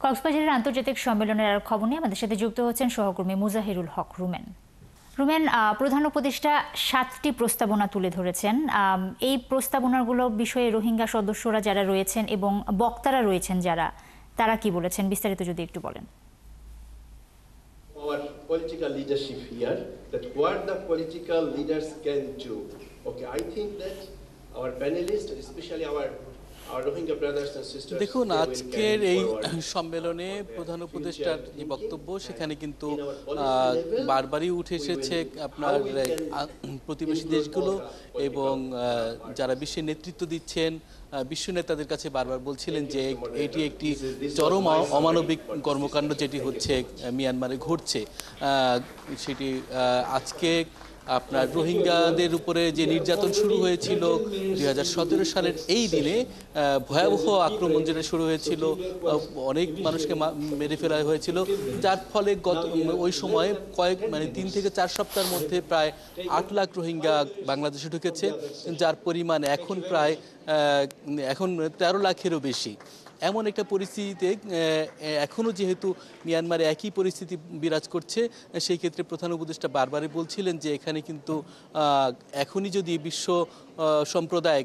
কক্সবাজারের আন্তর্জাতিক সম্মেলনের আর খবর নিয়ে আমাদের সাথে যুক্ত হচ্ছেন সহকর্মী মুজাহিরুল হক রুমেন। রুমেন, প্রধান উপদেষ্টা 7টি প্রস্তাবনা তুলে ধরেছেন। এই প্রস্তাবনাগুলো বিষয়ে রোহিঙ্গা সদস্যরা যারা রয়েছেন এবং বক্তারা রয়েছেন যারা, তারা কি বলেছেন বিস্তারিত যদি একটু বলেন। Our political leadership here, that what the political leaders can do. Okay, I think that our panelists, especially our Rohingya brothers and sisters, দেখুন, আজকের এই সম্মেলনে প্রধান উপদেষ্টার যে বক্তব্য সেখানে কিন্তু বারবারই উঠে এসেছে আপনার প্রতিবেশী দেশগুলো এবং যারা বিশ্বের নেতৃত্ব দিচ্ছেন বিশ্ব নেতাদের কাছে বারবার বলছিলেন যে এটি একটি চরম অমানবিক কর্মকাণ্ড যেটি হচ্ছে মিয়ানমারে ঘটছে। সেটি আজকে আপনার রোহিঙ্গাদের উপরে যে নির্যাতন শুরু হয়েছিল 2017 সালের এই দিনে, ভয়াবহ আক্রমণ যেটা শুরু হয়েছিল, অনেক মানুষকে মেরে ফেলা হয়েছিল, যার ফলে ওই সময়ে 3 থেকে 4 সপ্তাহের মধ্যে প্রায় 8 লাখ রোহিঙ্গা বাংলাদেশে ঢুকেছে, যার পরিমাণ এখন প্রায় 13 লাখেরও বেশি। এমন একটা পরিস্থিতিতে এখনও যেহেতু মিয়ানমারে একই পরিস্থিতি বিরাজ করছে, সেই ক্ষেত্রে প্রধান উপদেষ্টা বারবারই বলছিলেন যে এখানে কিন্তু এখনই যদি বিশ্ব সম্প্রদায়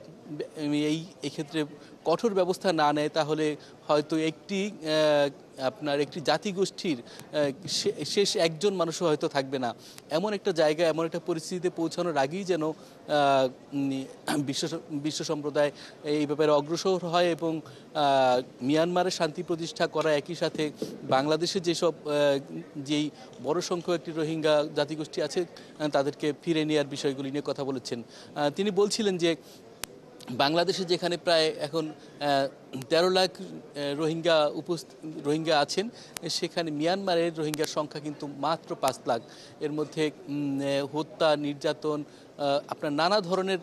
এই ক্ষেত্রে কঠোর ব্যবস্থা না নেয় তাহলে হয়তো একটি জাতিগোষ্ঠীর শেষ একজন মানুষও হয়তো থাকবে না। এমন একটা জায়গা, এমন একটা পরিস্থিতিতে পৌঁছানোর আগেই যেন বিশ্ব সম্প্রদায় এই ব্যাপারে অগ্রসর হয় এবং মিয়ানমারের শান্তি প্রতিষ্ঠা করা, একই সাথে বাংলাদেশে যেই বড় সংখ্যক একটি রোহিঙ্গা জাতিগোষ্ঠী আছে তাদেরকে ফিরে নেওয়ার বিষয়গুলি নিয়ে কথা বলেছেন। তিনি বলছিলেন যে বাংলাদেশে যেখানে প্রায় এখন 13 লাখ রোহিঙ্গা আছেন, সেখানে মিয়ানমারের রোহিঙ্গার সংখ্যা কিন্তু মাত্র 5 লাখ। এর মধ্যে হত্যা, নির্যাতন, আপনার নানা ধরনের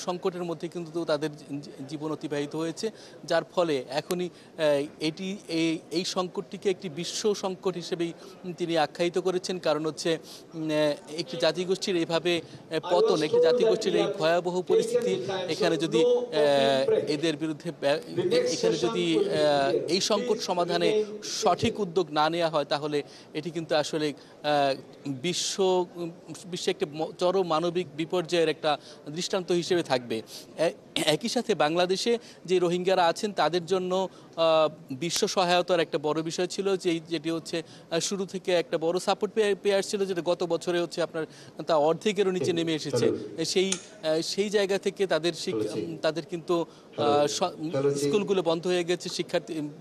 সংকটের মধ্যে কিন্তু তাদের জীবন অতিবাহিত হয়েছে, যার ফলে এখনই এই সংকটটিকে একটি বিশ্ব সংকট হিসেবেই তিনি আখ্যায়িত করেছেন। কারণ হচ্ছে একটি জাতিগোষ্ঠীর এইভাবে পতন, একটি জাতিগোষ্ঠীর এই ভয়াবহ পরিস্থিতি, এখানে যদি এদের বিরুদ্ধে এই সংকট সমাধানে সঠিক উদ্যোগ না নেওয়া হয় তাহলে এটি কিন্তু আসলে বিশ্বে একটা চরম মানবিক বিপর্যয়ের একটা দৃষ্টান্ত হিসেবে থাকবে। একই সাথে বাংলাদেশে যে রোহিঙ্গারা আছেন তাদের জন্য বিশ্ব সহায়তার একটা বড় বিষয় ছিল, যেটি হচ্ছে শুরু থেকে একটা বড় সাপোর্ট পেয়ে আসছিল, যেটা গত বছরে হচ্ছে আপনার তা অর্ধেকেরও নিচে নেমে এসেছে। সেই জায়গা থেকে তাদের কিন্তু স্কুলগুলো বন্ধ হয়ে গেছে,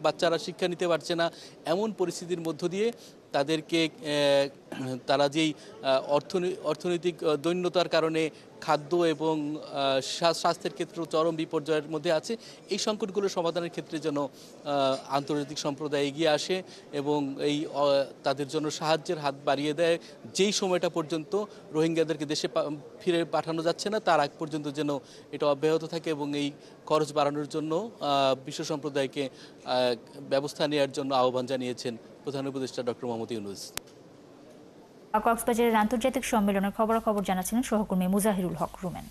বাচ্চারা শিক্ষা নিতে পারছে না। এমন পরিস্থিতির মধ্য দিয়ে তারা যেই অর্থনৈতিক দৈন্যতার কারণে খাদ্য এবং স্বাস্থ্যের ক্ষেত্রে চরম বিপর্যয়ের মধ্যে আছে, এই সংকটগুলো সমাধানের ক্ষেত্রে যেন আন্তর্জাতিক সম্প্রদায় এগিয়ে আসে এবং তাদের জন্য সাহায্যের হাত বাড়িয়ে দেয়। যেই সময়টা পর্যন্ত রোহিঙ্গাদেরকে দেশে ফিরে পাঠানো যাচ্ছে না, তার আগ পর্যন্ত যেন এটা অব্যাহত থাকে এবং এই খরচ বাড়ানোর জন্য বিশ্ব সম্প্রদায়কে ব্যবস্থা নেওয়ার জন্য আহ্বান জানিয়েছেন প্রধান উপদেষ্টা ডক্টর মোহাম্মদ ইউনূস। কক্সবাজারের আন্তর্জাতিক সম্মেলনের খবরাখবর জানাচ্ছিলেন সহকর্মী মুজাহিরুল হক রুমেন।